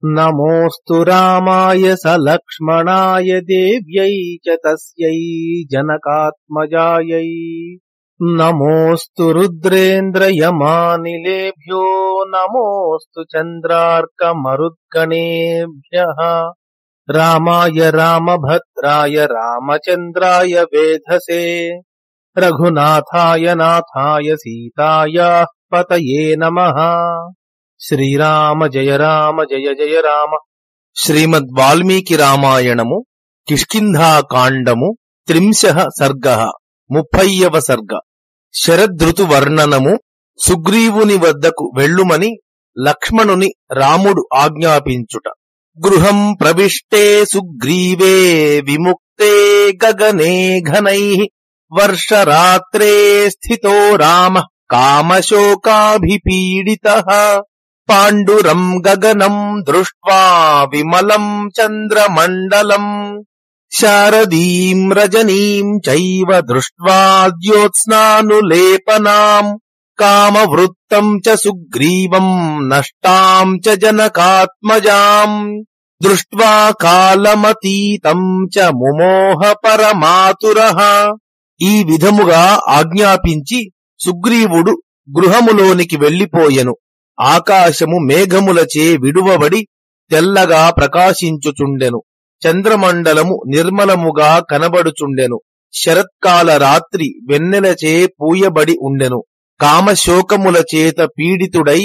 నమోస్తు రామాయ సలక్ష్మణాయ దేవ్యై చ తస్యై జనకాత్మజాయై. నమోస్తు రుద్రేంద్రయమానిలేభ్యో నమోస్తు చంద్రార్కమరుద్గణేభ్యః. రామాయ రామభద్రాయ రామచంద్రాయ వేధసే రఘునాథాయ నాథాయ సీతాయాః పతయే నమః. శ్రీరామ జయ రామ జయ జయ రామ. శ్రీమద్ వాల్మీకి రామాయణము కిష్కింధాకాండము 30 సర్గః 30వ సర్గ. శరదృతు వర్ణనము. సుగ్రీవుని వద్దకు వెళ్ళుమని లక్ష్మణుని రాముడు ఆజ్ఞాపించుట. గృహం ప్రవిష్టే సుగ్రీవే విముక్తే గగనే ఘనైః వర్షరాత్రే స్థితో రామః కామశోకాభిపీడితః. పాండురం గగనం దృష్ట్వా విమలం చంద్రమండలం శారదీం రజనీం చైవ దృష్ట్వా జ్యోత్స్నానులేపనాం కామవృత్తం చ సుగ్రీవం నష్టాం చ జనకాత్మజాం దృష్ట్వా కాలమతీతం చ ముమోహ పరమాతురః. ఈ విధముగా ఆజ్ఞాపించి సుగ్రీవుడు గృహములోనికి వెళ్లిపోయెను. ఆకాశము మేఘములచే విడువబడి తెల్లగా ప్రకాశించుచుండెను. చంద్రమండలము నిర్మలముగా కనబడుచుండెను. శరత్కాల రాత్రి వెన్నెలచే పూయబడి ఉండెను. కామశోకముల చేత పీడితుడై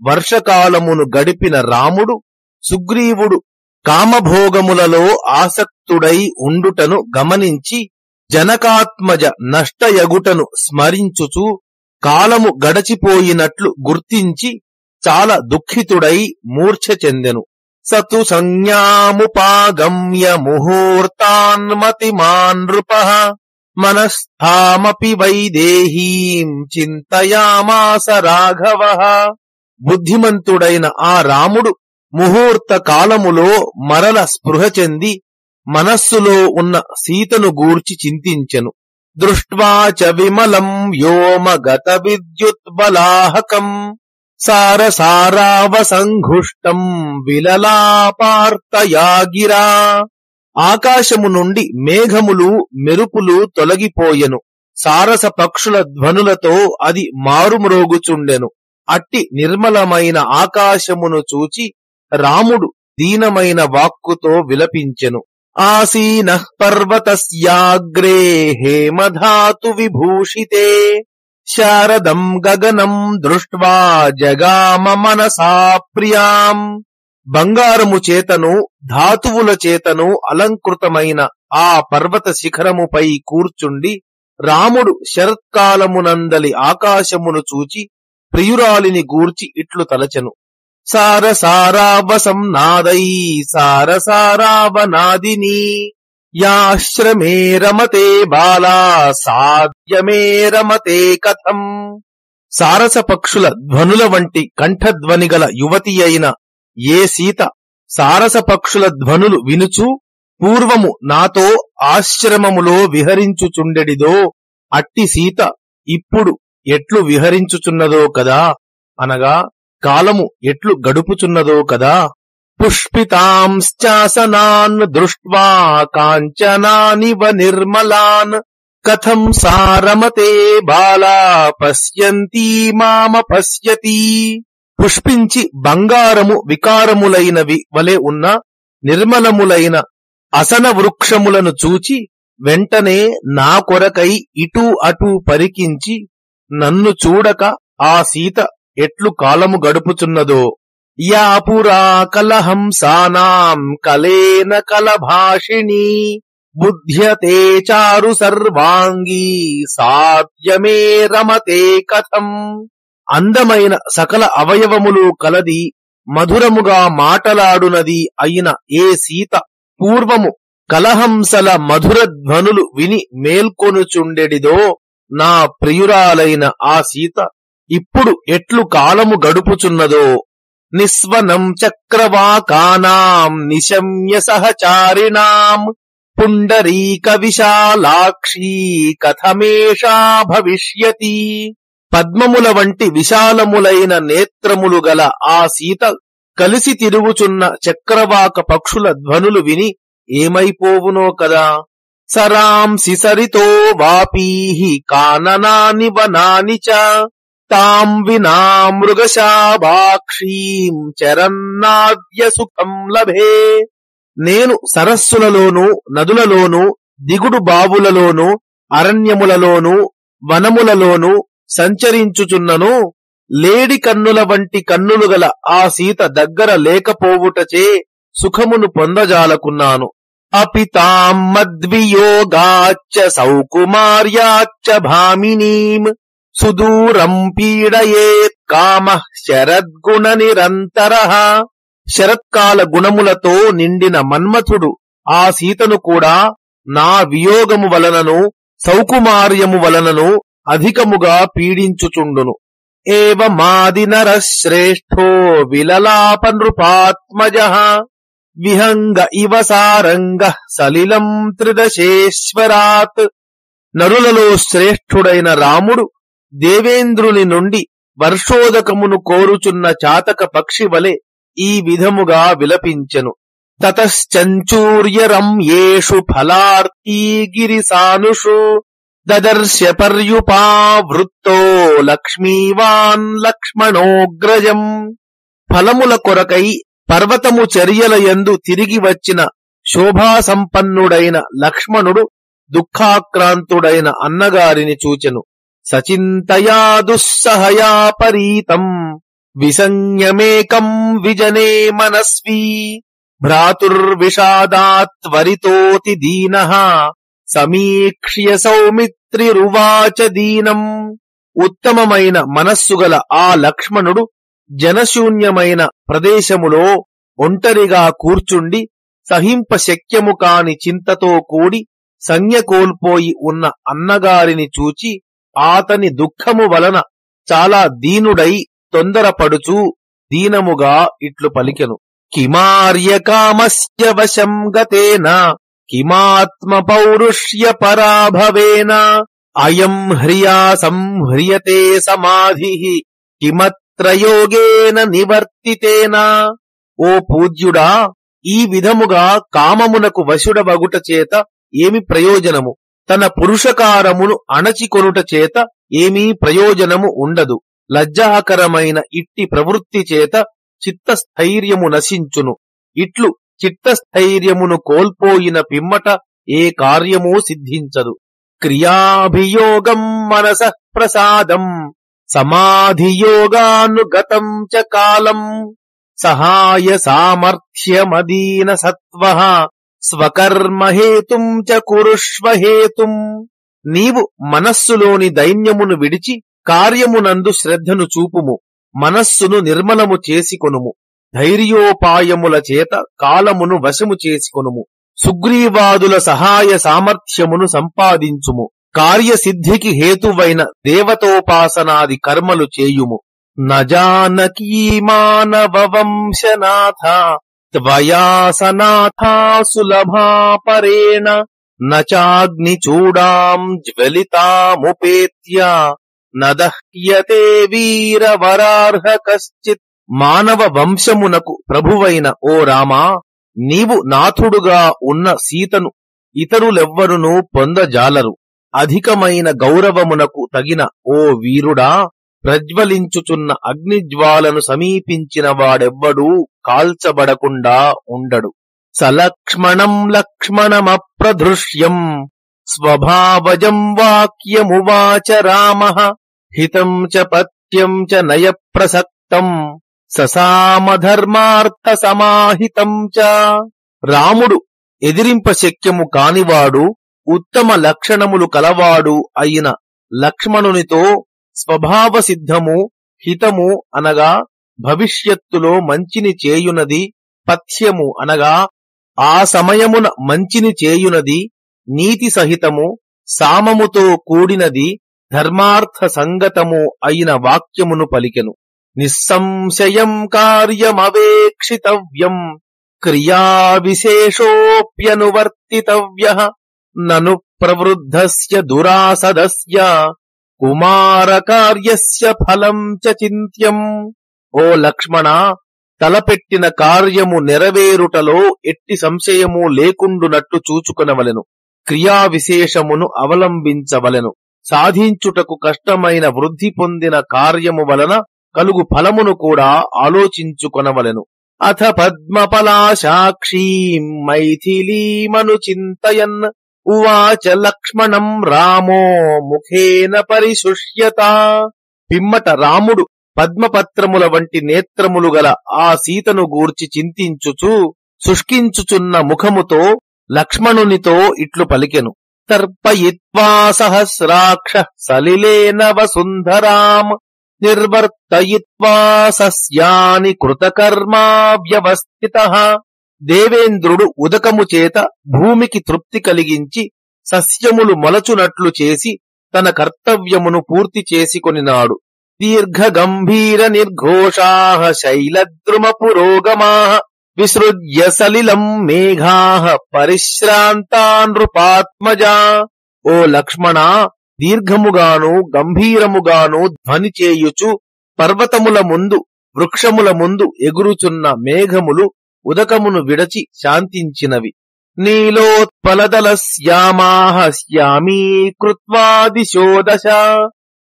వర్షకాలమును గడిపిన రాముడు సుగ్రీవుడు కామభోగములలో ఆసక్తుడై ఉండుటను గమనించి జనకాత్మజ నష్టయగుటను స్మరించుచు కాలము గడచిపోయినట్లు గుర్తించి చాలా దుఃఖితుడై మూర్ఛ చెందెను. సతు సంజ్ఞాముపాగమ్య ముహూర్తాన్మతిమాన్ నృపః మనస్థామపి వైదేహీం చింతయామాస రాఘవః. బుద్ధిమంతుడైన ఆ రాముడు ముహూర్త కాలములో మరల స్పృహ చెంది మనస్సులో ఉన్న సీతను గూర్చి చింతించెను. దృష్ట్వా చ విమలం వ్యోమగత విద్యుత్బలాహకం సారసారావసంఘుష్టం విలలాపార్తయా గిరా. ఆకాశము నుండి మేఘములు మెరుపులు తొలగిపోయెను. సారస పక్షుల ధ్వనులతో అది మారుమ్రోగుచుండెను. అట్టి నిర్మలమైన ఆకాశమును చూచి రాముడు దీనమైన వాక్కుతో విలపించెను. ఆసీనః పర్వతస్యాగ్రే హేమధాతు విభూషితే శారదం గగనం దృష్ట్వా జగామ మనసా ప్రియాం. బంగారము చేతను ధాతువుల చేతను అలంకృతమైన ఆ పర్వత శిఖరముపై కూర్చుండి రాముడు శరత్కాలమునందలి ఆకాశమును చూచి ప్రియురాలిని గూర్చి ఇట్లు తలచెను. సారసారావసం నాదై సారసారావనాదిని యాశ్రమే రమతే బాలా సాధ్యమే రమతే కథం. సారస పక్షుల ధ్వనుల వంటి కంఠధ్వని గల యువతి అయిన ఏ సీత సారస పక్షుల ధ్వనులు వినుచు పూర్వము నాతో ఆశ్రమములో విహరించుచుండెడిదో అట్టి సీత ఇప్పుడు ఎట్లు విహరించుచున్నదో కదా, అనగా కాలము ఎట్లు గడుపుచున్నదో కదా. పుష్పితాంశ్చాసనాన్ దృష్ట్వా కాంచనానివ నిర్మలాన్ కథం సారమతే బాలా పశ్యంతి మామ పశ్యతి. పుష్పించి బంగారము వికారములైనవి వలె ఉన్న నిర్మలములైన అసన వృక్షములను చూచి వెంటనే నా కొరకై ఇటూ అటూ పరికించి నన్ను చూడక ఆ సీత ఎట్లు కాలము గడుపుచున్నదో. యా పురా కలహంసానాం కలేన కలభాషిణీ బుధ్యతే చారు సర్వాంగీ సాధ్యమే రమతే కథం. అందమైన సకల అవయవములు కలది మధురముగా మాటలాడునది అయిన ఏ సీత పూర్వము కలహంసల మధుర ధ్వనులు విని మేల్కొనుచుండెడిదో నా ప్రియురాలైన ఆ సీత ఇప్పుడు ఎట్లు కాలము గడుపుచున్నదో. నిస్వనం చక్రవాకానాం నిశమ్య సహచారిణాం పుండరీక విశాలాక్షీ కథమేషా భవిష్యతి. పద్మముల వంటి విశాలములైన నేత్రములు గల ఆ సీత కలిసి తిరుగుచున్న చక్రవాక పక్షుల ధ్వనులు విని ఏమైపోవునో కదా. సరాంసి సరితో వాపీహి కాననాని వనాని చ తాం వినా మృగశాభాక్షీం చరన్నాద్య సుఖం లభే. నేను సరస్సులలోనూ నదులలోనూ దిగుడు బావులలోనూ అరణ్యములలోనూ వనములలోనూ సంచరించుచున్నను. లేడి కన్నుల వంటి కన్నులు గల ఆ సీత దగ్గర లేకపోవుటచే సుఖమును పొందజాలకున్నాను. అపి తాం మద్వియోగాచ్చ సౌకుమార్యాచ్చ భామినీం సుదూరం పీడయేత్ కామః శరద్గుణ నిరంతరః. శరత్కాల గుణములతో నిండిన మన్మథుడు ఆ సీతను కూడా నా వియోగము వలనను సౌకుమార్యము వలనను అధికముగా పీడించుచుండును. ఏవమాదినరః శ్రేష్ఠో విలలాప నృపాత్మజః విహంగ ఇవ సారంగః సలిలం త్రిదశేశ్వరాత్. నరులలో శ్రేష్ఠుడైన రాముడు దేవేంద్రుని నుండి వర్షోదకమును కోరుచున్న చాతక పక్షి వలె ఈ విధముగా విలపించెను. తతశ్చంచూర్యరమ్యేషు ఫలార్తీ గిరిసానుషు దదర్శ పర్యుపావృత్తో లక్ష్మీవాన్ లక్ష్మణోగ్రజం. ఫలముల కొరకై పర్వతము చర్యలయందు తిరిగి వచ్చిన శోభాసంపన్నుడైన లక్ష్మణుడు దుఃఖాక్రాంతుడైన అన్నగారిని చూచెను. సచింతయా దుస్సహయా పరీతం విసంయమేకం విజనే మనస్వీ భ్రాతుర్విషాదాత్వరితోతి దీనః సమీక్ష్య సౌమిత్రిరువాచ దీనం. ఉత్తమమైన మనస్సుగల ఆ లక్ష్మణుడు జనశూన్యమైన ప్రదేశములో ఒంటరిగా కూర్చుండి సహింపశక్యము కాని చింతతో కూడి సంజ్ఞ కోల్పోయి ఉన్న అన్నగారిని చూచి ఆతని దుఃఖము వలన చాలా దీనుడై తొందరపడుచూ దీనముగా ఇట్లు పలికెను. కిమార్యకామస్య వశం గతేన కిమాత్మ పౌరుష్య పరాభవేన అయం హ్రియా సంహ్రియతే సమాధిః కిమత్ర యోగేన నివర్తితేన. ఓ పూజ్యుడా, ఈ విధముగా కామమునకు వశుడవగుట చేత ఏమి ప్రయోజనము? తన పురుషకారమును అణచికొనుట చేత ఏమీ ప్రయోజనము ఉండదు. లజ్జాకరమైన ఇట్టి ప్రవృత్తి చేత చిత్తస్థైర్యము నశించును. ఇట్లు చిత్తస్థైర్యమును కోల్పోయిన పిమ్మట ఏ కార్యమూ సిద్ధించదు. క్రియాభియోగం మనసః ప్రసాదం సమాధియోగానుగతం చ కాలం సహాయ సామర్థ్యమదీన సత్వః స్వకర్మహేతుం చ కురుష్వ హేతుం. నీవు మనస్సులోని దైన్యమును విడిచి కార్యమునందు శ్రద్ధను చూపుము. మనస్సును నిర్మలము చేసుకొనుము. ధైర్యోపాయముల చేత కాలమును వశము చేసుకొనుము. సుగ్రీవాదుల సహాయ సామర్థ్యమును సంపాదించుము. కార్యసిద్ధికి హేతువైన దేవతోపాసనాది కర్మలు చేయుము. నజానకీ మానవ వంశనాథ త్వయా సనాథా సులభా పరేణ నచాగ్నిచూడాం జ్వలితాముపేత్య నదహ్యతే వీరవరార్హ కశ్చిత్. మానవ వంశమునకు ప్రభువైన ఓ రామా, నీవు నాథుడుగా ఉన్న సీతను ఇతరులెవ్వరునూ పొందజాలరు. అధికమైన గౌరవమునకు తగిన ఓ వీరుడా, ప్రజ్వలించుచున్న అగ్నిజ్వాలను సమీపించిన వాడెవ్వడూ కాల్చబడకుండా ఉండడు. సలక్ష్మణం లక్ష్మణమప్రధృష్యం స్వభావజం వాక్యమువాచ రామః హితం చ పత్యం చ నయ ప్రసక్తం ససామధర్మార్థ సమాహితం చ. రాముడు ఎదిరింపశక్యము కానివాడు, ఉత్తమ లక్షణములు కలవాడు అయిన లక్ష్మణునితో స్వభావ సిద్ధము హితము అనగా భవిష్యత్తులో మంచిని చేయునది, పథ్యము అనగా ఆ సమయమున మంచిని చేయునది, నీతి సహితము సామముతో కూడినది, ధర్మార్థ సంగతము అయిన వాక్యమును పలికెను. నిస్సంశయం కార్యమవేక్షితవ్యం క్రియా విశేషోప్యనువర్తితవ్యః నను ప్రవృద్ధస్య దురాసదస్య కుమార కార్యస్య ఫలం చ చింత్యం. ఓ లక్ష్మణ, తలపెట్టిన కార్యము నెరవేరుటలో ఎట్టి సంశయము లేకుండునట్లు చూచుకొనవలెను. క్రియా విశేషమును అవలంబించవలెను. సాధించుటకు కష్టమైన వృద్ధి పొందిన కార్యము వలన కలుగు ఫలమును కూడా ఆలోచించుకొనవలెను. అథ పద్మపలాశాక్షీం మైథిలీమను చింతయన్ ఉవాచ లక్ష్మణం రామో ముఖేన పరిశుష్యత. పిమ్మట రాముడు పద్మపత్రముల వంటి నేత్రములు గల ఆ సీతను గూర్చి చింతించుచు శుష్కించుచున్న ముఖముతో లక్ష్మణునితో ఇట్లు పలికెను. తర్పయిత్వా సహస్రాక్ష సలిలేన వసుంధరాం నిర్వర్తయిత్వా సస్యాని కృతకర్మా వ్యవస్థితః. దేవేంద్రుడు ఉదకము చేత భూమికి తృప్తి కలిగించి సస్యములు మొలచునట్లు చేసి తన కర్తవ్యమును పూర్తి చేసుకొనినాడు. దీర్ఘ గంభీర నిర్ఘోషాః శైలద్రుమ పురోగమాః విసృజ్య సలిలం మేఘాః పరిశ్రాంతా నృపాత్మజా. ఓ లక్ష్మణ, దీర్ఘముగాను గంభీరముగాను ధ్వని చేయుచు పర్వతముల ముందు వృక్షముల ముందు ఎగురుచున్న మేఘములు ఉదకమును విడచి శాంతించినవి. నీలోత్పలదల శ్యామాః శ్యామీకృత్వా దిశో దశ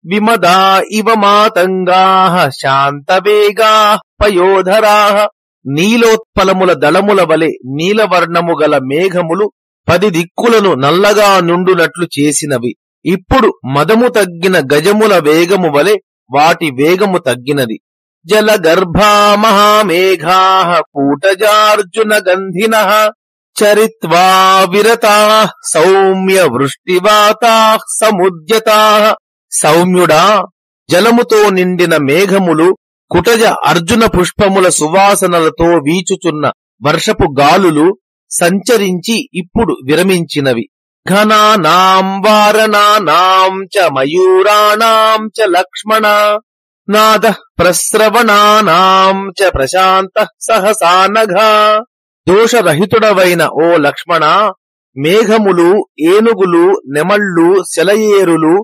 విమదా ఇవ మాతంగాః శాంతవేగాః పయోధరాః. నీలోత్పలముల దళముల వలె నీలవర్ణము గల మేఘములు 10 దిక్కులను నల్లగా నుండునట్లు చేసినవి. ఇప్పుడు మదము తగ్గిన గజముల వేగము వలె వాటి వేగము తగ్గినది. జలగర్భా మహామేఘాః కూటజార్జున గంధినః చరిత్వా విరతాః సౌమ్య వృష్టివాతాః సముద్యతాః. సౌమ్యుడా, జలముతో నిండిన మేఘములు కుటజ అర్జున పుష్పముల సువాసనలతో వీచుచున్న వర్షపు గాలులు సంచరించి ఇప్పుడు విరమించినవి. ఘనానాం వారణానాం చ మయూరాణాం చ లక్ష్మణ నాద ప్రస్రవణానాం చ ప్రశాంత సహసానఘా. దోషరహితుడవైన ఓ లక్ష్మణ, మేఘములు, ఏనుగులు, నెమళ్ళు, సెలయేరులు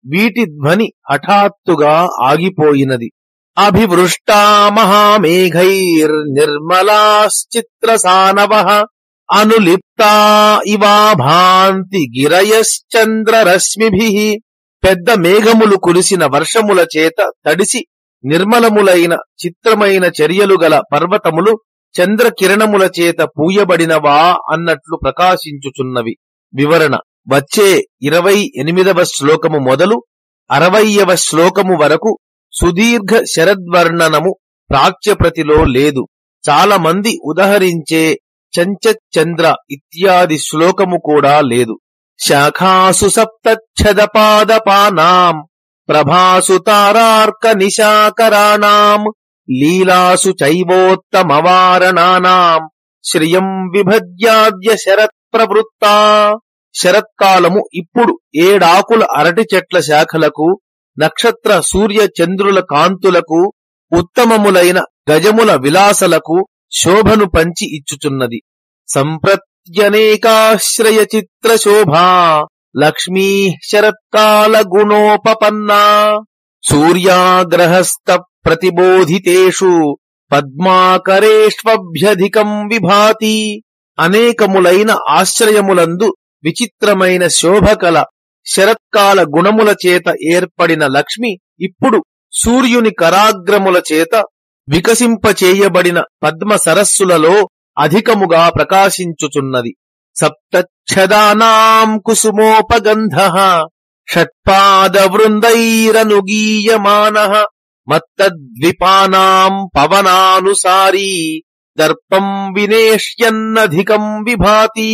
వీటి ధ్వని హఠాత్తుగా ఆగిపోయినది. అభివృష్టా మహామేఘైర్నిర్మలాశ్చిత్రసానవః అనులిప్తా ఇవా భాంతి గిరయశ్చంద్రరశ్మిభిః. పెద్ద మేఘములు కురిసిన వర్షముల చేత తడిసి నిర్మలములైన చిత్రమైన చర్యలు గల పర్వతములు చంద్రకిరణముల చేత పూయబడినవా అన్నట్లు ప్రకాశించుచున్నవి. వివరణ. వచ్చే 28వ శ్లోకము మొదలు 60వ శ్లోకము వరకు సుదీర్ఘ శరద్వర్ణనము ప్రాచ్యప్రతిలో లేదు. చాలా మంది ఉదహరించే చంచచంద్ర ఇత్యాది శ్లోకము కూడా లేదు. శాఖాసు సప్తఛదపాదపానాం ప్రభాసు తారార్క నిశాకరాణాం లీలాసు చైవోత్తమవారణానాం శ్రియం విభజ్యాద్య శరత్ ప్రవృత్తా. శరత్కాలము ఇప్పుడు 7 ఆకుల అరటి చెట్ల శాఖలకు, నక్షత్ర సూర్య చంద్రుల కాంతులకు, ఉత్తమములైన గజముల విలాసలకు శోభను పంచి ఇచ్చుచున్నది. సంప్రత్యనేకాశ్రయ చిత్ర శోభా లక్ష్మీ శరత్కాల గుణోపపన్నా సూర్యాగ్రహస్థ ప్రతిబోధితేషు పద్మాకరేష్వభ్యధికం విభాతి. అనేకములైన ఆశ్రయములందు విచిత్రమైన శోభకల శరత్కాల గుణముల చేత ఏర్పడిన లక్ష్మి ఇప్పుడు సూర్యుని కరాగ్రముల చేత వికసింపచేయబడిన పద్మ సరస్సులలో అధికముగా ప్రకాశించుచున్నది. సప్తఛదానాం కుసుమోపగంధః షట్పాదవృందైరనుగీయమానః మత్తద్విపానాం పవనానుసారీ దర్పం వినేష్యన్నధికం విభాతి.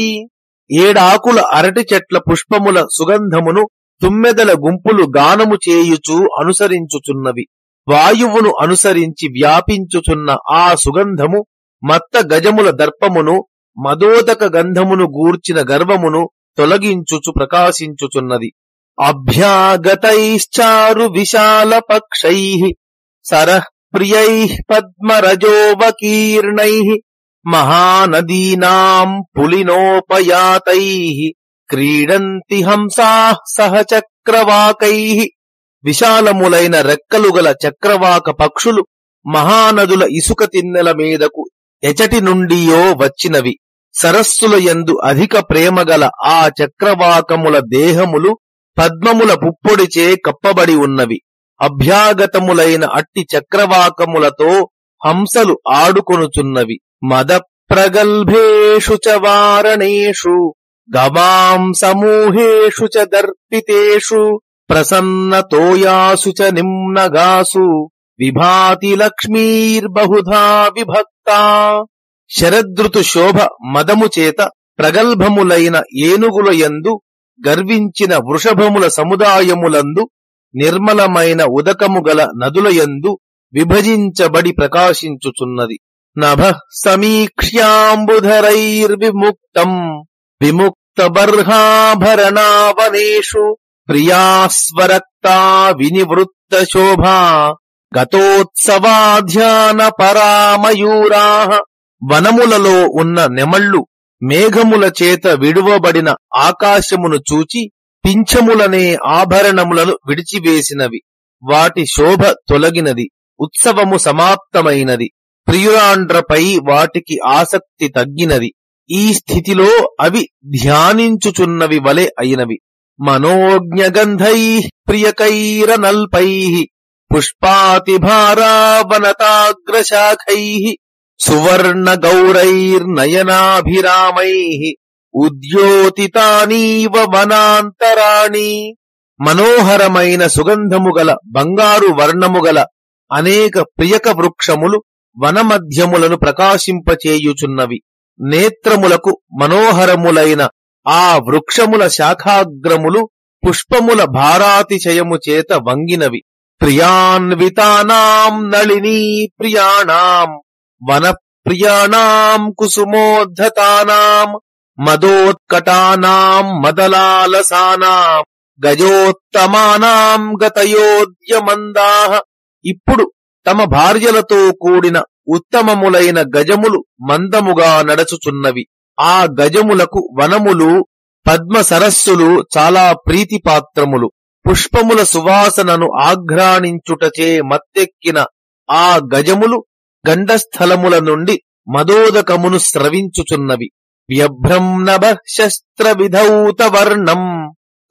7 ఆకుల అరటి చెట్ల పుష్పముల సుగంధమును తుమ్మెదల గుంపులు గానము చేయుచు అనుసరించుచున్నవి. వాయువును అనుసరించి వ్యాపించుచున్న ఆ సుగంధము మత్త గజముల దర్పమును, మదోదక గంధమును గూర్చిన గర్వమును తొలగించుచు ప్రకాశించుచున్నది. అభ్యాగతైశ్చారు విశాల పక్షైః సరః ప్రియైః పద్మరజోవకీర్ణైః మహానదీనాం పులినోపయాతైః క్రీడంతి హంసాః సహచక్రవాకైః. విశాలములైన రెక్కలు గల చక్రవాక పక్షులు మహానదుల ఇసుక తిన్నెల మీదకు ఎచటి నుండియో వచ్చినవి. సరస్సుల యందు అధిక ప్రేమగల ఆ చక్రవాకముల దేహములు పద్మముల పుప్పొడిచే కప్పబడి ఉన్నవి. అభ్యాగతములైన అట్టి చక్రవాకములతో హంసలు ఆడుకొనుచున్నవి. మద ప్రగల్భేషు చ వారణేషు గవాం సమూహేషు చ దర్పితేషు ప్రసన్నతోయాసు చ నిమ్నగాసు విభాతి లక్ష్మీర్బహుధా విభక్తా. శరదృతు శోభ మదము చేత ప్రగల్భములైన ఏనుగుల యందు గర్వించిన వృషభముల సముదాయములందు నిర్మలమైన ఉదకము గల నదుల యందు విభజించబడి ప్రకాశించుచున్నది. నభ సమీక్ష్యాంబుధరైర్విముక్తం విముక్త బర్హాభరణావనేషు ప్రియాస్వరక్తా వినివృత్త శోభా గతోత్సవాధ్యాన పరామయూరాః. వనములలో ఉన్న నెమళ్ళు మేఘముల చేత విడువబడిన ఆకాశమును చూచి పింఛములనే ఆభరణములను విడిచివేసినవి. వాటి శోభ తొలగినది, ఉత్సవము సమాప్తమైనది, ప్రియురాండ్రపై వాటికి ఆసక్తి తగ్గినది. ఈ స్థితిలో అవి ధ్యానించుచున్నవి వలె అయినవి. మనోజ్ఞగంధైః ప్రియకైరనల్పైః పుష్పాతిభారావనతాగ్రశాఖైః సువర్ణ గౌరైర్నయనాభిరామైః ఉద్యోతితానీవ వనాంతరాణి. మనోహరమైన సుగంధము గల బంగారు వర్ణము గల అనేక ప్రియక వృక్షములు వనమధ్యములను ప్రకాశింపచేయుచున్నవి. నేత్రములకు మనోహరములైన ఆ వృక్షముల శాఖాగ్రములు పుష్పముల భారాతిశయము చేత వంగినవి. ప్రియాన్వితానాం నళినీ ప్రియాణాం వన ప్రియాణాం కుసుమోద్ధతానాం మదోత్కటానాం మదలాలసానాం గజోత్తమానాం గతయోద్యమందాః. ఇప్పుడు తమ భార్యలతో కూడిన ఉత్తమములైన గజములు మందముగా నడచుచున్నవి. ఆ గజములకు వనములు పద్మ సరస్సులు చాలా ప్రీతిపాత్రములు. పుష్పముల సువాసనను ఆఘ్రాణించుటచే మత్తెక్కిన ఆ గజములు గండస్థలముల నుండి మదోదకమును స్రవించుచున్నవి. వ్యభ్రంనభ శస్త్ర విధౌత వర్ణం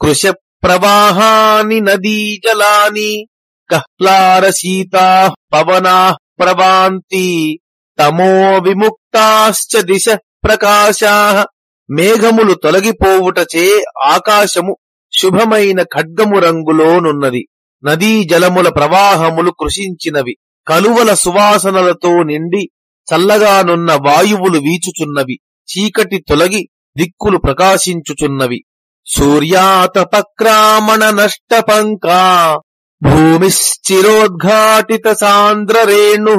కృశ ప్రవాహాని నదీ జలాని కహ్లారశీతా పవనా ప్రవాంతి తమో విముక్తాశ్చ దిశ ప్రకాశాః. మేఘములు తొలగిపోవుటచే ఆకాశము శుభమైన ఖడ్గము రంగులోనున్నది. నదీ జలముల ప్రవాహములు కృషించినవి. కలువల సువాసనలతో నిండి చల్లగానున్న వాయువులు వీచుచున్నవి. చీకటి తొలగి దిక్కులు ప్రకాశించుచున్నవి. సూర్యాతపక్రామణ నష్టపంకా భూమిశ్చిరోద్ఘాటిత సాంద్రరేణు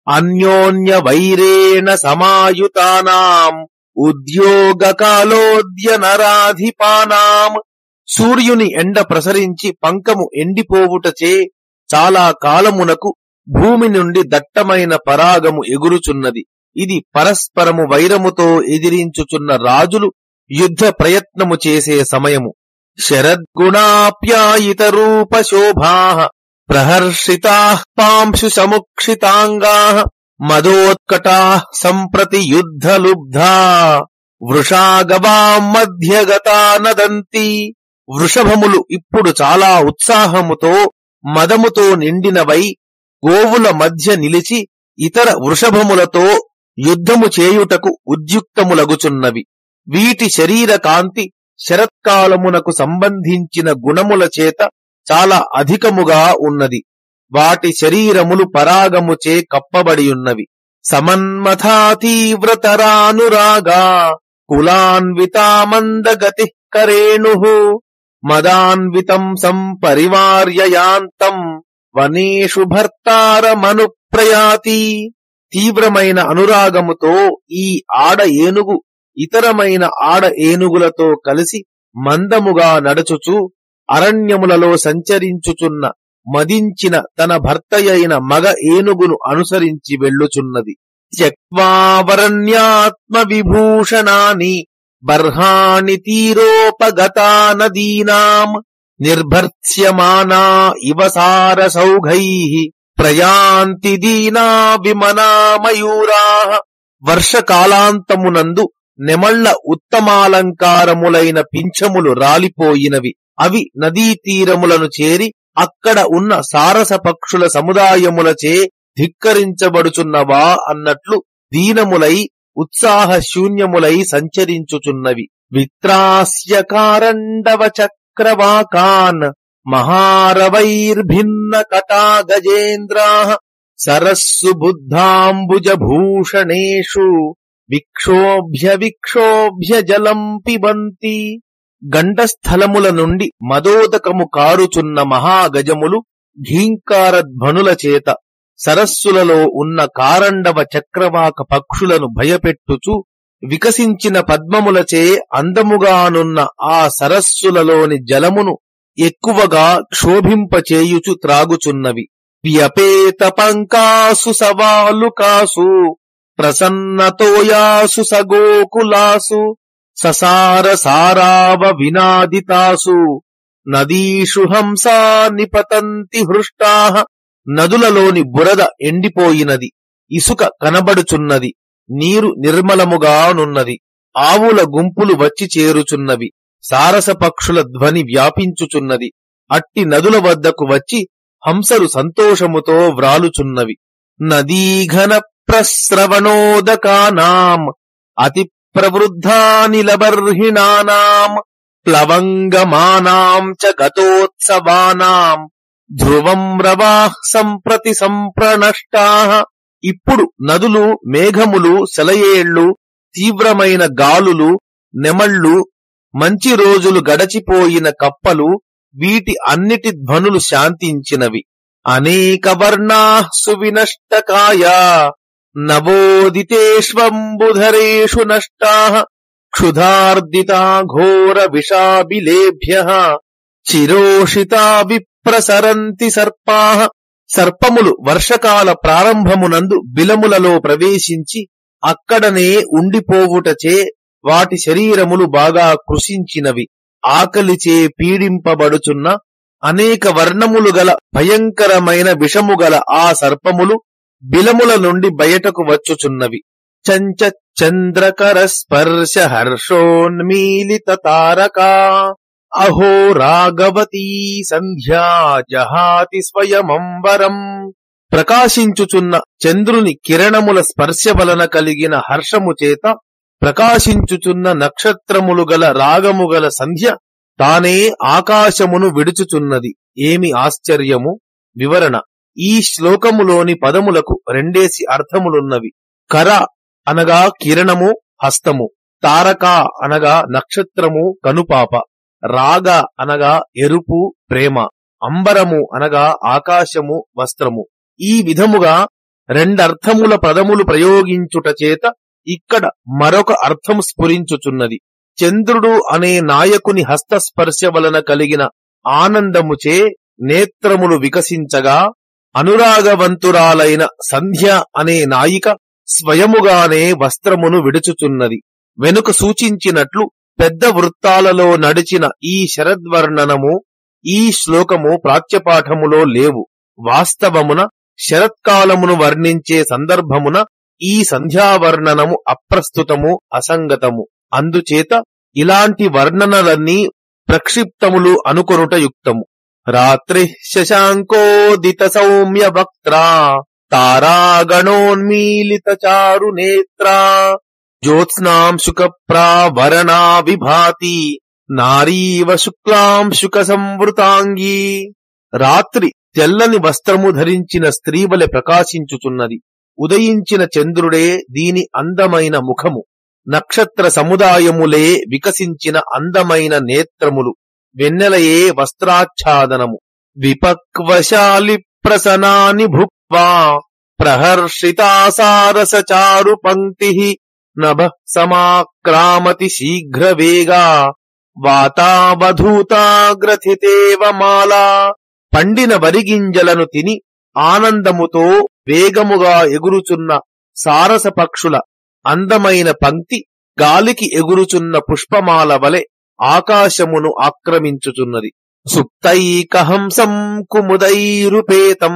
అన్యోన్య వైరేణ సమాయుతానాం ఉద్యోగకాలోద్య నరాధిపానాం. సూర్యుని ఎండ ప్రసరించి పంకము ఎండిపోవుటచే చాలా కాలమునకు భూమి నుండి దట్టమైన పరాగము ఎగురుచున్నది. ఇది పరస్పరము వైరముతో ఎదిరించుచున్న రాజులు యుద్ధ ప్రయత్నము చేసే సమయము. శరద్గుణాప్యాయిత రూప శోభాః ప్రహర్షితాః పాంశు సముక్షితాంగాః మదోత్కటాః సంప్రతి యుద్ధలుబ్ధా వృషాగవాం మధ్యగతా నదంతి. వృషభములు ఇప్పుడు చాలా ఉత్సాహముతో మదముతో నిండినవై గోవుల మధ్య నిలిచి ఇతర వృషభములతో యుద్ధము చేయుటకు ఉద్యుక్తములగుచున్నవి. వీటి శరీర కాంతి శరత్కాలమునకు సంబంధించిన గుణముల చేత చాలా అధికముగా ఉన్నది. వాటి శరీరములు పరాగముచే కప్పబడియున్నవి. సమన్మథా తీవ్రతరానురాగా కులాన్వితా మందగతి కరేణు మదాన్వితం సంపరివార్యయాంతం వనేషు భర్తారమనుప్రయాతి. తీవ్రమైన అనురాగముతో ఈ ఆడ ఏనుగు ఇతరమైన ఆడ ఏనుగులతో కలిసి మందముగా నడుచుచు అరణ్యములలో సంచరించుచున్న మదించిన తన భర్తయైన మగ ఏనుగును అనుసరించి వెళ్ళుచున్నది. త్యక్వావరణ్యాత్మ విభూషణాని బర్హాణి తీరోపగతా నదీనాం నిర్భర్త్స్యమానా ఇవ సారసౌఘైః ప్రయాంతి దీనా విమనా మయూరాః. వర్షకాలాంతమునందు నెమళ్ల ఉత్తమాలంకారములైన పింఛములు రాలిపోయినవి. అవి నదీ తీరములను చేరి అక్కడ ఉన్న సారస పక్షుల సముదాయములచే ధిక్కరించబడుచున్నవా అన్నట్లు దీనములై ఉత్సాహ శూన్యములై సంచరించుచున్నవి. విత్రాస్య కారండవ చక్రవాకాన్ మహారవైర్భిన్న కటా గజేంద్రాః. సరస్సు బుద్ధాంబుజ భూషణేషు విక్షోభ్య విక్షోభ్య జలం పిబంతి. గండస్థలముల నుండి మదోదకము కారుచున్న మహాగజములు ఘీంకారధ్వనుల చేత సరస్సులలో ఉన్న కారండవ చక్రవాక పక్షులను భయపెట్టుచు వికసించిన పద్మములచే అందముగానున్న ఆ సరస్సులలోని జలమును ఎక్కువగా క్షోభింపచేయుచు త్రాగుచున్నవి. వ్యపేత పంకాసు సవాలుకాసు ప్రసన్నతోయాసు సగోకులాసు ససార సారావ వినాదితాసు నదీషు హంసా నిపతంతి హృష్టాః. నదులలోని బురద ఎండిపోయినది, ఇసుక కనబడుచున్నది, నీరు నిర్మలముగానున్నది. ఆవుల గుంపులు వచ్చి చేరుచున్నవి, సారస పక్షుల ధ్వని వ్యాపించుచున్నది. అట్టి నదుల వద్దకు వచ్చి హంసలు సంతోషముతో వ్రాలుచున్నవి. నదీఘన ప్రస్రవణోదకానాం అతి ప్రవృద్ధానిలబర్హిణానాం ప్లవంగమానాం చ గతోత్సవానాం ధ్రువం రవాః సంప్రతి సంప్రణష్టాః. ఇప్పుడు నదులు, మేఘములు, సెలయేళ్లు, తీవ్రమైన గాలులు, నెమళ్ళు, మంచి రోజులు గడచిపోయిన కప్పలు, వీటి అన్నిటి ధ్వనులు శాంతించినవి. అనేక వర్ణాః సువినష్టకాయా నవోదితేష్వంబుధరేషు నష్టాః క్షుధార్దితా ఘోర విషాబిలేభ్యః చిరోషితా విప్రసరంతి సర్పాః. సర్పములు వర్షకాల ప్రారంభమునందు బిలములలో ప్రవేశించి అక్కడనే ఉండిపోవుటచే వాటి శరీరములు బాగా కృశించినవి. ఆకలిచే పీడింపబడుచున్న అనేక వర్ణములు గల భయంకరమైన విషముగల ఆ సర్పములు బిలముల నుండి బయటకు వచ్చుచున్నవి. చంచ చంద్రకర స్పర్శ హర్షోన్మీలిత తారకా అహో రాగవతీ సంధ్యా జహాతి స్వయమంబరం. ప్రకాశించుచున్న చంద్రుని కిరణముల స్పర్శ వలన కలిగిన హర్షము చేత ప్రకాశించుచున్న నక్షత్రములు గల రాగము గల సంధ్య తానే ఆకాశమును విడుచుచున్నది. ఏమి ఆశ్చర్యము! వివరణ: ఈ శ్లోకములోని పదములకు రెండేసి అర్థములున్నవి. కర అనగా కిరణము, హస్తము. తారక అనగా నక్షత్రము, కనుపాప. రాగ అనగా ఎరుపు, ప్రేమ. అంబరము అనగా ఆకాశము, వస్త్రము. ఈ విధముగా రెండర్థముల పదములు ప్రయోగించుట చేత ఇక్కడ మరొక అర్థం స్ఫురించుచున్నది. చంద్రుడు అనే నాయకుని హస్తస్పర్శ వలన కలిగిన ఆనందముచే నేత్రములు వికసించగా, అనురాగవంతురాలైన సంధ్య అనే నాయిక స్వయముగానే వస్త్రమును విడుచుచున్నది. వెనుక సూచించినట్లు పెద్ద వృత్తాలలో నడిచిన ఈ శరద్వర్ణనము, ఈ శ్లోకము ప్రాచ్యపాఠములో లేవు. వాస్తవమున శరత్కాలమును వర్ణించే సందర్భమున ఈ సంధ్యావర్ణనము అప్రస్తుతము, అసంగతము. అందుచేత ఇలాంటి వర్ణనలన్నీ ప్రక్షిప్తములు అనుకొనుట యుక్తము. రాత్రి శశాంకోదిత సౌమ్య వక్త్రా తారాగణోన్మీలిత చారు నేత్రా జ్యోత్స్నాంశుక ప్రావరణా విభాతి నారీవ శుక్లాంశుక సంవృతాంగీ. రాత్రి తెల్లని వస్త్రము ధరించిన స్త్రీవలె ప్రకాశించుచున్నది. ఉదయించిన చంద్రుడే దీని అందమైన ముఖము. నక్షత్ర సముదాయములే వికసించిన అందమైన నేత్రములు. వెన్నెలయే వస్త్రాచ్ఛాదనము. విపక్వశాలి ప్రసనాని భుక్వా ప్రహర్షితాసారస చారు పంక్తి నభ సమాక్రామతి శీఘ్రవేగా వాతావధూతాగ్రథితేవ మాలా. పండిన వరిగింజలను తిని ఆనందముతో వేగముగా ఎగురుచున్న సారస పక్షుల అందమైన పంక్తి గాలికి ఎగురుచున్న పుష్పమాల వలె ఆకాశమును ఆక్రమించుచున్నది. సుప్తైకహంసం కుముదైరుపేతం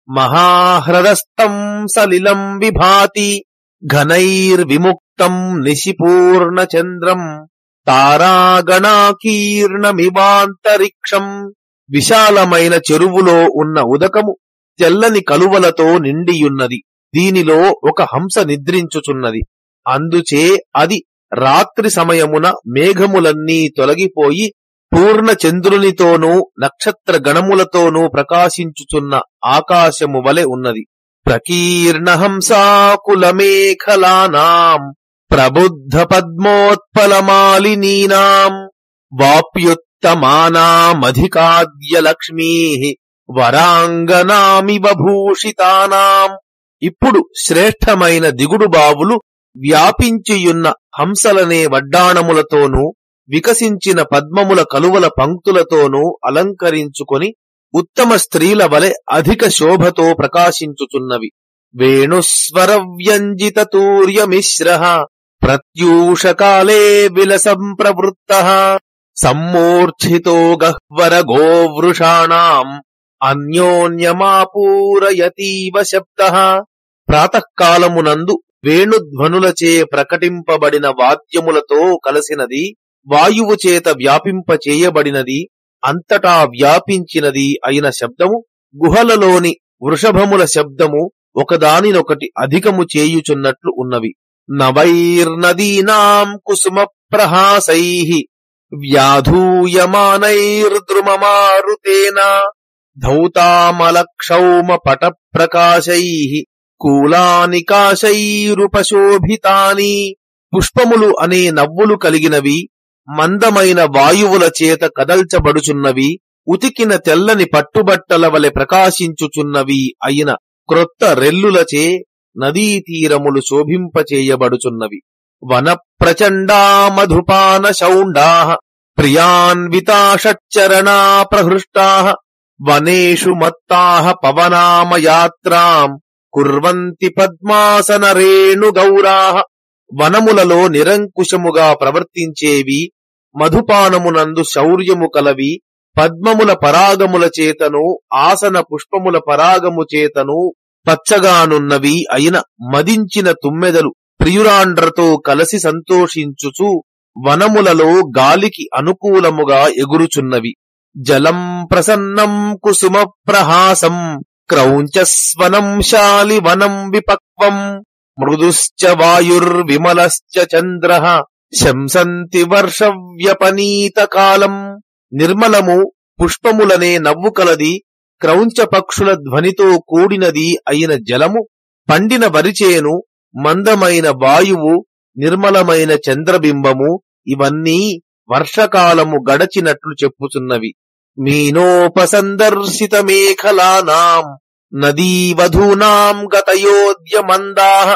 మహాహ్రదస్థం సలిలం విభాతి ఘనైర్విముక్తం నిశిపూర్ణచంద్రం తారాగణాకీర్ణమివాంతరిక్షం. విశాలమైన చెరువులో ఉన్న ఉదకము తెల్లని కలువలతో నిండియున్నది. దీనిలో ఒక హంస నిద్రించుచున్నది. అందుచే అది రాత్రి సమయమున మేఘములన్నీ తొలగిపోయి పూర్ణ చంద్రునితోనూ నక్షత్ర గణములతోనూ ప్రకాశించుచున్న ఆకాశము వలె ఉన్నది. ప్రకీర్ణ హంసాకులమేఖలానాం ప్రబుద్ధ పద్మోత్పలమాలినీనాం వాప్యుత్తమానామధికాద్య లక్ష్మీ వరాంగనామివ భూషితానాం. ఇప్పుడు శ్రేష్టమైన దిగుడు బావులు వ్యాపించియున్న హంసలనే వడ్డాణములతోనూ వికసించిన పద్మముల కలువల పంక్తులతోనూ అలంకరించుకొని ఉత్తమ స్త్రీల వలె అధిక శోభతో ప్రకాశించుచున్నవి. వేణుస్వర వ్యంజిత తూర్యమిశ్ర ప్రత్యూషకాలే విలసం ప్రవృత్త సమ్మూర్ఛితో గహ్వర గోవృషాణాం అన్యోన్యమాపూరయతీవ శబ్దః. ప్రాతకాలమునందు వేణుధ్వనులచే ప్రకటింపబడిన వాద్యములతో కలసినది, వాయువు చేత వ్యాపింపచేయబడినది, అంతటా వ్యాపించినది అయిన శబ్దము, గుహలలోని వృషభముల శబ్దము ఒకదానినొకటి అధికము చేయుచున్నట్లు ఉన్నవి. నవైర్నదీనాం కుసుమ ప్రహాసైః వ్యాధూయమానైర్ద్రుమమారుతేన ధౌతామలక్షౌమ పట ప్రకాశైః కూలానికాశైరుపశోభితాని. పుష్పములు అనే నవ్వులు కలిగినవి, మందమైన వాయువుల చేత కదల్చబడుచున్నవి, ఉతికిన తెల్లని పట్టుబట్టల వలె ప్రకాశించుచున్నవి అయిన క్రొత్త రెల్లులచే నదీ తీరములు శోభింపచేయబడుచున్నవి. వన ప్రచండా మధుపాన శౌండా ప్రియాన్వితా షచ్చరణా ప్రహృష్టా వనేషు మత్తాః పవనామయాత్రాం కుర్వంతి పద్మాసన రేణు గౌరాః. వనములలో నిరంకుశముగా ప్రవర్తించేవి, మధుపానమునందు శౌర్యము కలవి, పద్మముల పరాగముల చేతను ఆసన పుష్పముల పరాగము చేతను పచ్చగానున్నవి అయిన మదించిన తుమ్మెదలు ప్రియురాండ్రతో కలసి సంతోషించుచు వనములలో గాలికి అనుకూలముగా ఎగురుచున్నవి. జలం ప్రసన్నం కుసుమ ప్రహాసం క్రౌంచస్వనం శాలివనం విపక్వం మృదుశ్చ వాయుర్విమలశ్చ చంద్రః శంసంతి వర్షవ్యపనీత కాలం. నిర్మలము పుష్పములనే నవ్వు కలది, క్రౌంచ పక్షుల ధ్వనితో కూడినది అయిన జలము, పండిన వరిచేను, మందమైన వాయువు, నిర్మలమైన చంద్రబింబము ఇవన్నీ వర్షకాలము గడచినట్లు చెప్పుచున్నవి. మీనోపసందర్శిత మేఖలానాం నదీవధూనాం గతయోద్య మందాః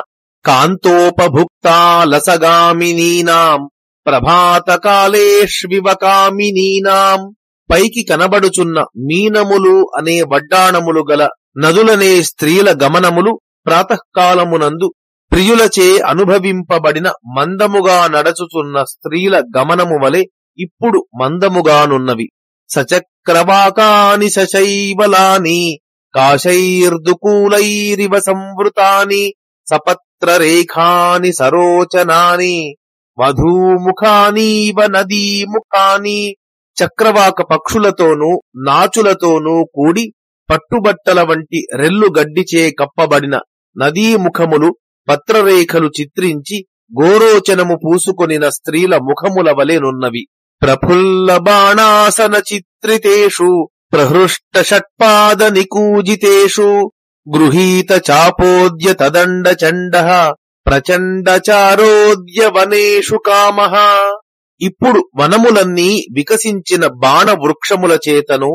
కాంతోపభుక్తా లసగామినీనాం ప్రభాతకాలేష్వివ కామినీనాం. పైకి కనబడుచున్న మీనములు అనే వడ్డాణములు గల నదులనే స్త్రీల గమనములు ప్రాతకాలమునందు ప్రియులచే అనుభవింపబడిన మందముగా నడచుచున్న స్త్రీల గమనము వలె ఇప్పుడు మందముగానున్నవి. సచక్రవాకాని సశైవలాని కాశైర్దుకూలైరివ సంవృతాని సపత్రరేఖాని సరోచనాని మధుముఖానీవ నదీముఖాని. చక్రవాక పక్షులతోనూ నాచులతోనూ కూడి పట్టుబట్టల వంటి రెల్లు గడ్డిచే కప్పబడిన నదీముఖములు పత్రరేఖలు చిత్రించి గోరోచనము పూసుకొనిన స్త్రీల ముఖముల వలెనున్నవి. ప్రఫుల్ల బాణాసన చిత్రితేషు ప్రహృష్ట షట్పాద నికూజితేషు గృహీత చాపోద్య తదండ చండః ప్రచండ చారోద్య వనేషు కామః. ఇప్పుడు వనములన్నీ వికసించిన బాణ వృక్షముల చేతను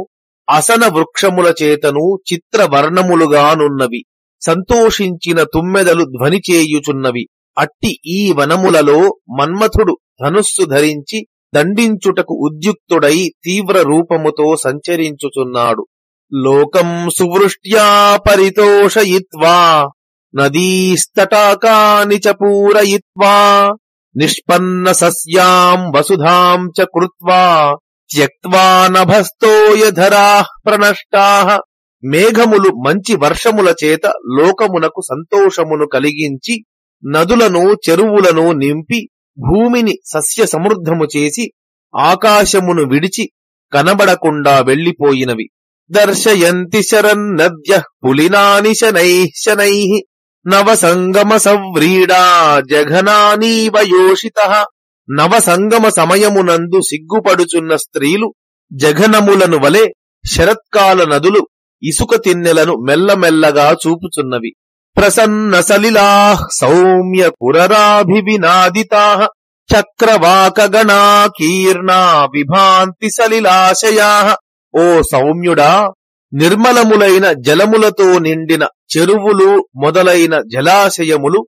అసన వృక్షముల చేతను చిత్రవర్ణములుగానున్నవి. సంతోషించిన తుమ్మెదలు ధ్వని చేయుచున్నవి. అట్టి ఈ వనములలో మన్మథుడు ధనుస్సు ధరించి దండించుటకు ఉద్యుక్తుడై తీవ్ర రూపముతో సంచరించుచున్నాడు. లోకం సువృష్ట్యా పరితోషయిత్వా నదీస్తటాకాని చ పూరయిత్వా నిష్పన్న సస్యాం వసుధాం చ కృత్వా త్యక్త్వా నభస్తోయధరాః ప్రణష్టాః. మేఘములు మంచి వర్షముల చేత లోకమునకు సంతోషమును కలిగించి నదులను చెరువులను నింపి భూమిని సస్య సమృద్ధము చేసి ఆకాశమును విడిచి కనబడకుండా వెళ్లిపోయినవి. దర్శయంతి శరన్నద్య పులినాని శనైః నవసంగమ సవ్రీడా జఘనానీవ యోషితః. నవసంగమ సమయమునందు సిగ్గుపడుచున్న స్త్రీలు జఘనములను వలె శరత్కాల నదులు ఇసుక తిన్నెలను మెల్లమెల్లగా చూపుచున్నవి. ప్రసన్న సలిలా సౌమ్య పురరాభివినాదితాః చక్రవాకగణా కీర్ణా విభాంతి సలిలాశయాః. ఓ సౌమ్యుడా, నిర్మలములైన జలములతో నిండిన చెరువులు మొదలైన జలాశయములు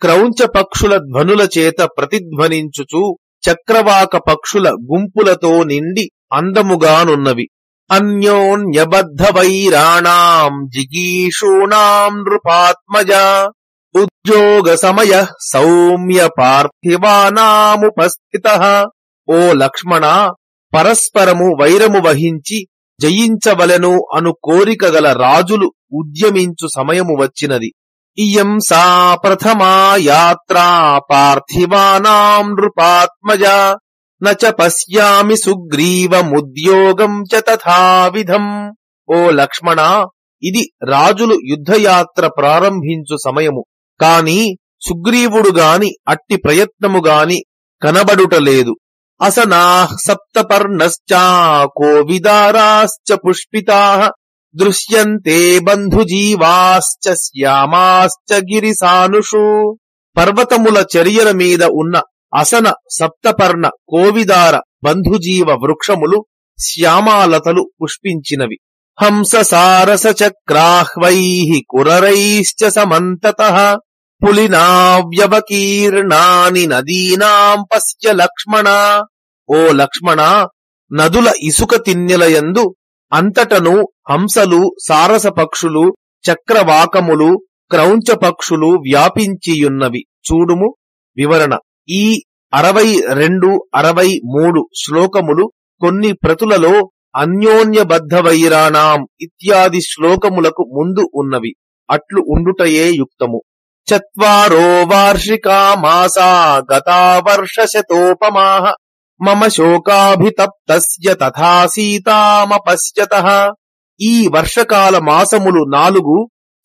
క్రౌంచ పక్షుల ధ్వనుల చేత ప్రతిధ్వనించుచు చక్రవాక పక్షుల గుంపులతో నిండి అందముగానున్నవి. అన్యోన్యబద్ధ వైరాణాం జిగీషూణాం నృపాత్మజ ఉద్యోగ సమయ సౌమ్య పార్థివానాముపస్థితః. ఓ లక్ష్మణ, పరస్పరము వైరము వహించి జయించవలెను అను కోరిక గల రాజులు ఉద్యమించు సమయము వచ్చినది. ఇయం సా ప్రథమా యాత్రా పార్థివానాం నృపాత్మజ నచ పశ్యామి సుగ్రీవముద్యోగం చ తథావిధం. ఓ లక్ష్మణ, ఇది రాజులు యుద్ధయాత్ర ప్రారంభించు సమయము. కాని సుగ్రీవుడు గాని అట్టి ప్రయత్నము గాని కనబడుటలేదు. అసనాః సప్తపర్ణశ్చ కోవిదారాశ్చ పుష్పితాః దృశ్యంతే బంధుజీవాశ్చ శ్యామాశ్చ గిరిసానుషు. పర్వతముల చర్యల మీద ఉన్న అసన సప్తపర్ణ కోవిదార బంధుజీవ వృక్షములు శ్యామాలతలు పుష్పించినవి. హంస సారస చక్రాహ్వైః కురరైశ్చ సమంతతః పులినావ్యవకీర్ణాని నదీనాం పశ్య లక్ష్మణ. ఓ లక్ష్మణ, నదుల ఇసుక తిన్నెలయందు అంతటను హంసలు, సారస పక్షులు, చక్రవాకములు, క్రౌంచ పక్షులు వ్యాపించియున్నవి. చూడుము వివరణ. ఈ 62, 63 శ్లోకములు కొన్ని ప్రతులలో అన్యోన్యబద్ధ వైరాణాం ఇత్యాది శ్లోకములకు ముందు ఉన్నవి. అట్లు ఉండుటయే యుక్తము. చత్వారో వార్షికా మాసా గతా వర్షశతోపమాః మమ శోకాభితప్తస్య తథా సీతామపశ్యతః. ఈ వర్షకాల మాసములు 4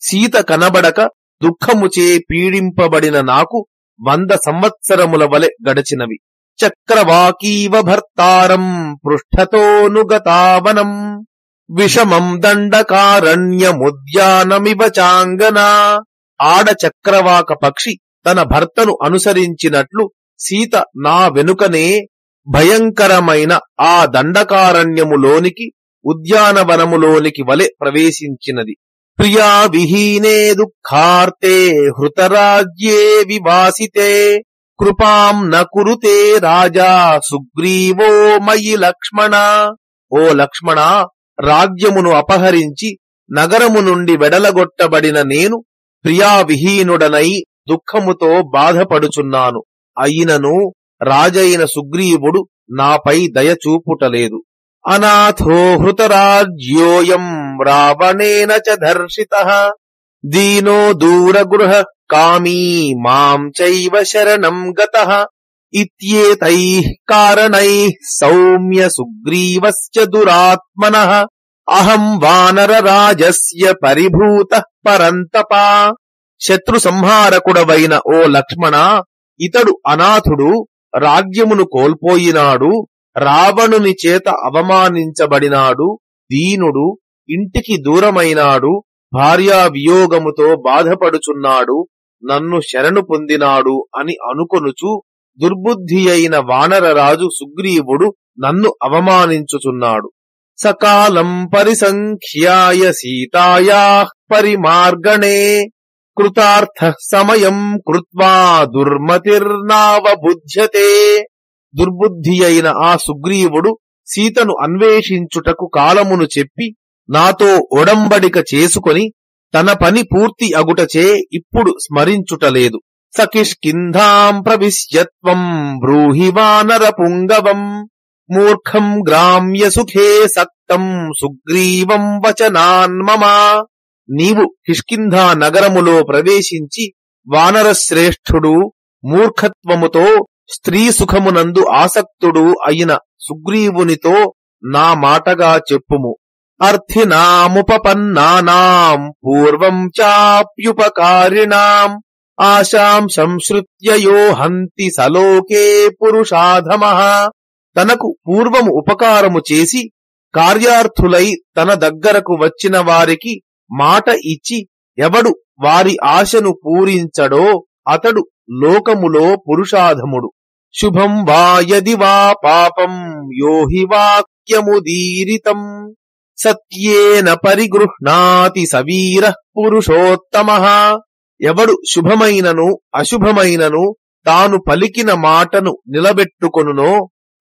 సీత కనబడక దుఃఖముచే పీడింపబడిన నాకు 100 సంవత్సరముల వలె గడచినవి. చక్రవాకీవ భర్తారం పృష్ఠతోనుగతావనం విషమం దండకారణ్యముద్యానమివ చాంగనా. ఆడ చక్రవాక పక్షి తన భర్తను అనుసరించినట్లు సీత నా వెనుకనే భయంకరమైన ఆ దండకారణ్యములోనికి ఉద్యానవనములోనికి వలె ప్రవేశించినది. ప్రియా విహీనే దుఃఖార్తే హృతరాజ్యే వివాసితే కృపాం న కురుతే రాజా సుగ్రీవో మయి లక్ష్మణ. ఓ లక్ష్మణ, రాజ్యమును అపహరించి నగరము నుండి వెడలగొట్టబడిన నేను ప్రియావిహీనుడనై దుఃఖముతో బాధపడుచున్నాను. అయినను రాజైన సుగ్రీవుడు నాపై దయచూపుటలేదు. అనాథో హృతరాజ్యోయం రావణేన చ దర్శితః దీనో దూరగృహ కామీ మాం చైవ శరణం గతః ఇత్యేతైః కారణైః సౌమ్య సుగ్రీవస్య దురాత్మనః అహం వానరరాజస్య పరిభూతః పరంతపా. శత్రు సంహారకుడవైన ఓ లక్ష్మణ, ఇతడు అనాథుడు, రాజ్యమును కోల్పోయినాడు, రావణుని చేత అవమానించబడినాడు, దీనుడు, ఇంటికి దూరమైనాడు, భార్యా వియోగముతో బాధపడుచున్నాడు, నన్ను శరణు పొందినాడు అని అనుకొనుచు దుర్బుద్ధి అయిన వానరరాజు సుగ్రీవుడు నన్ను అవమానించుచున్నాడు. సకాలం పరిసంఖ్యాయ సీతాయాః పరిమార్గణే కృతార్థ సమయం కృత్వా దుర్మతిర్నావబుధ్యతే. దుర్బుద్ధి అయిన ఆ సుగ్రీవుడు సీతను అన్వేషించుటకు కాలమును చెప్పి నాతో ఒడంబడిక చేసుకొని తన పని పూర్తి అగుటచే ఇప్పుడు స్మరించుటలేదు. సకిష్కింధాం ప్రవిశ్యత్వం బ్రూహి వానర పుంగవం మూర్ఖం గ్రామ్య సుఖే సక్త ప్రోక్తం సుగ్రీవం వచనాన్మమ. నీవు కిష్కింధా నగరములో ప్రవేశించి వానరశ్రేష్ఠుడు మూర్ఖత్వముతో స్త్రీ సుఖమునందు ఆసక్తుడు అయిన సుగ్రీవునితో నా మాటగా చెప్పుము. అర్థినాముపపన్నానాం పూర్వం చాప్యుపకారిణాం ఆశాం సంశ్రుత్య యో హంతి సలోకే పురుషాధమః. తనకు పూర్వము ఉపకారము చేసి కార్యార్థులై తన దగ్గరకు వచ్చిన వారికి మాట ఇచ్చి ఎవడు వారి ఆశను పూరించడో అతడు లోకములో పురుషాధముడు. శుభం వా యది వా పాపం యో హి వాక్యముదీరితం సత్యేన పరిగృహ్ణాతి సవీరః పురుషోత్తమః. ఎవడు శుభమైనను అశుభమైనను తాను పలికిన మాటను నిలబెట్టుకొనునో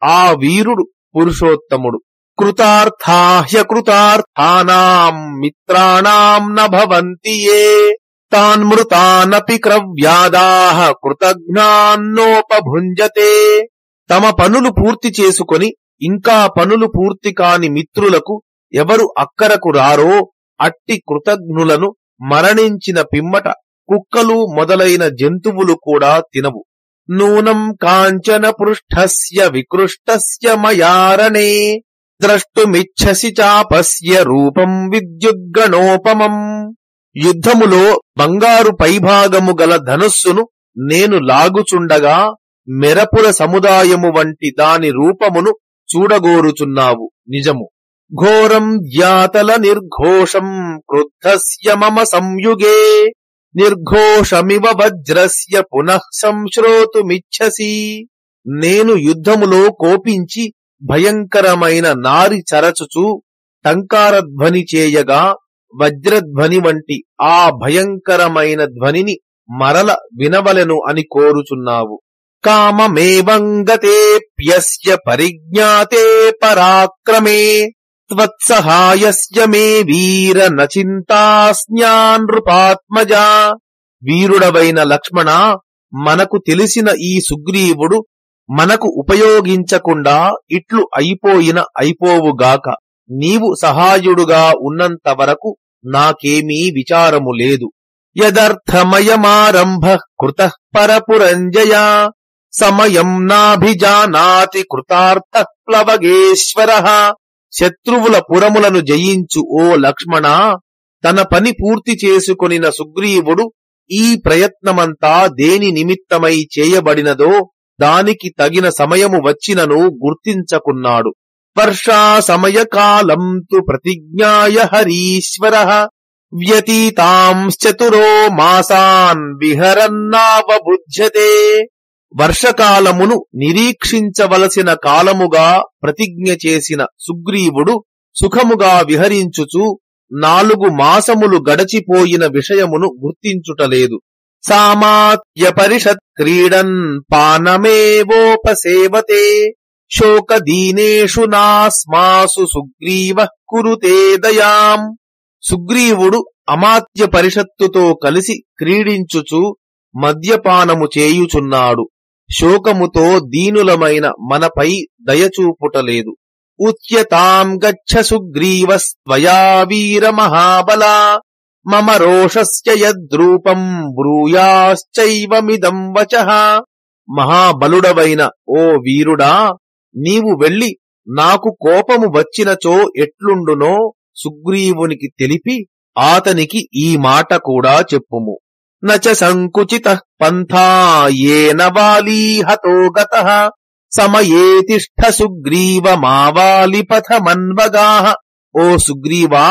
ఆ వీరుడు పురుషోత్తముడు. కృతార్థాహ్యకృతార్థానాం మిత్రాణాం న భవంతి యే తాన్మృతానపి క్రవ్యాదాః కృతజ్ఞాన్నోపభుంజతే. తమ పనులు పూర్తి చేసుకొని ఇంకా పనులు పూర్తి కాని మిత్రులకు ఎవరు అక్కరకు రారో అట్టి కృతజ్ఞులను మరణించిన పిమ్మట కుక్కలు మొదలైన జంతువులు కూడా తినవు. నూనం కాంచన పృష్ఠస్య వికృష్టస్య మయారణే ద్రష్టుమిచ్ఛసి చాపస్య రూపం విద్యుద్గణోపమం. యుద్ధములో బంగారు పైభాగము గల ధనుస్సును నేను లాగుచుండగా మెరపుల సముదాయము వంటి దాని రూపమును చూడగోరుచున్నావు. నిజము. ఘోరం జ్ఞాతల నిర్ఘోషం క్రుద్ధస్య మమ సంయుగే నిర్ఘోషమివ వజ్రస్య పునః సంశ్రోతుమిచ్ఛసి. నేను యుద్ధములో కోపించి భయంకరమైన నారి చరచుచు టంకారధ్వని చేయగా వజ్రధ్వని వంటి ఆ భయంకరమైన ధ్వనిని మరల వినవలెను అని కోరుచున్నావు. కామమేవంగతేప్యస్య పరిజ్ఞాతే పరాక్రమే త్వత్సహాయస్య మే వీర నచింతాస్న్యానృపాత్మజా. వీరుడవైన లక్ష్మణ, మనకు తెలిసిన ఈ సుగ్రీవుడు మనకు ఉపయోగించకుండా ఇట్లు అయిపోవుగాక. నీవు సహాయుడుగా ఉన్నంత వరకు నాకేమీ విచారము లేదు. యదర్థమయమారంభ కృతః పరపురంజయా సమయం నాభిజానాతి కృతార్థ ప్లవగేశ్వరః. శత్రువుల పురములను జయించు ఓ లక్ష్మణ, తన పని పూర్తి చేసుకొనిన సుగ్రీవుడు ఈ ప్రయత్నమంతా దేని నిమిత్తమై చేయబడినదో దానికి తగిన సమయము వచ్చినను గుర్తించకున్నాడు. వర్షా సమయకాలం తు ప్రతిజ్ఞాయ హరీశ్వరః వ్యతీతాంశ్చతురో మాసాన్ విహరన్నావబుధ్యతే. వర్షకాలమును నిరీక్షించవలసిన కాలముగా ప్రతిజ్ఞ చేసిన సుగ్రీవుడు సుఖముగా విహరించుచు 4 మాసములు గడచిపోయిన విషయమును గుర్తించుటలేదు. సామాత్య పరిషత్ క్రీడన్ పానమేవోపసేవతే శోకదీనేషు నాస్మాసు సుగ్రీవః కురుతే దయాం. సుగ్రీవుడు అమాత్య పరిషత్తుతో కలిసి క్రీడించుచు మద్యపానము చేయుచున్నాడు. శోకముతో దీనులమైన మనపై దయచూపుటలేదు. ఉచ్యతాం గచ్చ సుగ్రీవస్త్వయా వీర మహాబలా మమ రోషస్య యద్రూపం బ్రూయాశ్చైవమిదం వచః. మహాబలుడవైన ఓ వీరుడా, నీవు వెళ్లి నాకు కోపము వచ్చినచో ఎట్లుండునో సుగ్రీవునికి తెలిపి ఆతనికి ఈ మాట కూడా చెప్పుము. నచ సంకుచితః పంథా యేన వాలీ హతో గతః సమయే తిష్ఠ సుగ్రీవ మావాలి పథమన్వగాః. ఓ సుగ్రీవా,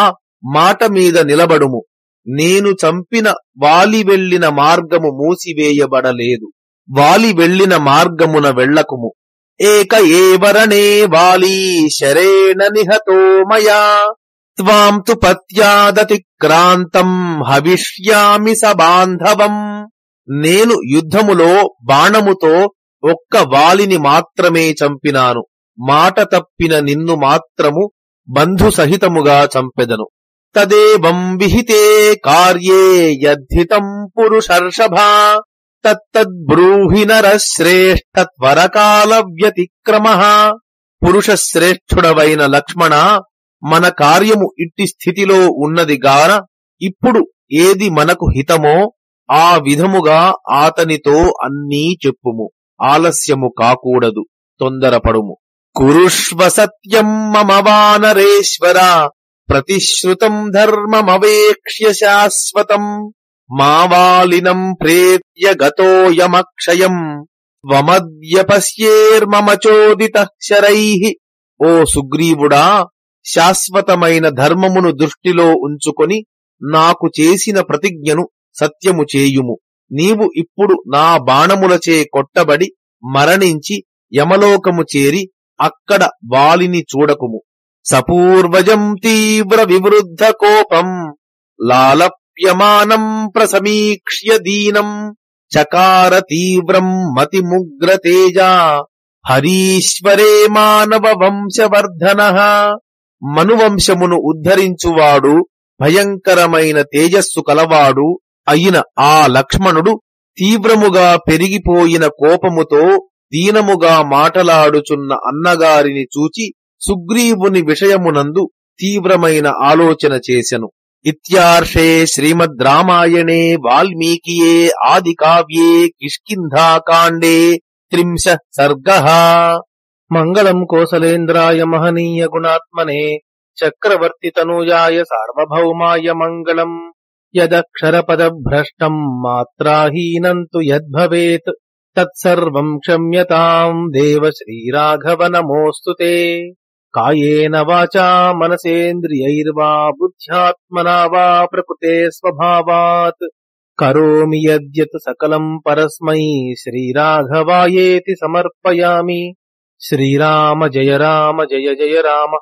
మాట మీద నిలబడుము. నేను చంపిన వాలి వెళ్లిన మార్గము మూసివేయబడలేదు. వాలి వెళ్లిన మార్గమున వెళ్ళకుము. ఏక ఏవరణే వాలీ శరేణ నిహతో మయా త్వాం తు పత్యాదతిక్రాంతం హవిష్యామి సబాంధవం. నేను యుద్ధములో బాణముతో ఒక్క వాలిని మాత్రమే చంపినాను. మాట తప్పిన నిన్ను మాత్రము బంధు సహితముగా చంపెదను. తదేవం విహితే కార్యే యద్ధితం పురుషర్షభా తత్తద్బ్రూహి నరశ్రేష్ఠ త్వరకాల వ్యతిక్రమః. పురుషశ్రేష్ఠుడవైన లక్ష్మణ, మన కార్యము ఇట్టి స్థితిలో ఉన్నది గాన ఇప్పుడు ఏది మనకు హితమో ఆ విధముగా ఆతనితో అన్నీ చెప్పుము. ఆలస్యము కాకూడదు, తొందరపడుము. కురుష్వ సత్యం మమ వానరేశ్వర ప్రతిశ్రుతం ధర్మమవేక్ష్య శాశ్వతం మావాలినం ప్రేత్య గతోయమక్షయం త్వమద్య పశ్యేర్మమ చోదితః శరైః. ఓ సుగ్రీవుడా, శాశ్వతమైన ధర్మమును దృష్టిలో ఉంచుకొని నాకు చేసిన ప్రతిజ్ఞను సత్యము చేయుము. నీవు ఇప్పుడు నా బాణములచే కొట్టబడి మరణించి యమలోకము చేరి అక్కడ వాలిని చూడకుము. సపూర్వజం తీవ్ర వివృద్ధ కోపం లాలప్యమానం ప్రసమీక్ష్య దీనం చకార తీవ్రం మతిముగ్ర తేజ హరీశ్వరే మానవ వంశవర్ధన. మనువంశమును ఉద్ధరించువాడు భయంకరమైన తేజస్సు కలవాడు అయిన ఆ లక్ష్మణుడు తీవ్రముగా పెరిగిపోయిన కోపముతో దీనముగా మాటలాడుచున్న అన్నగారిని చూచి సుగ్రీవుని విషయమునందు తీవ్రమైన ఆలోచన చేసెను. ఇత్యార్షే శ్రీమద్ రామాయణే వాల్మీకియే ఆది కావ్యే కిష్కింధాకాండే 30 సర్గః. మంగళం కోసలేంద్రాయ మహనీయ గుణాత్మనే చక్రవర్తి తనూజాయ సార్వభౌమాయ మంగళం. యదక్షరపదభ్రష్టం మాత్రాహీనం తు యద్భవేత్ తత్సర్వం క్షమ్యతాం దేవ శ్రీరాఘవ నమోస్తుతే. కాయేన వాచా మనసేంద్రియైర్వా బుద్ధ్యాత్మనా వా ప్రకృతే స్వభావాత్ కరోమి యద్యత్ సకలం పరస్మై శ్రీరాఘవాయేతి సమర్పయామి. శ్రీరామ జయ జయ రామ.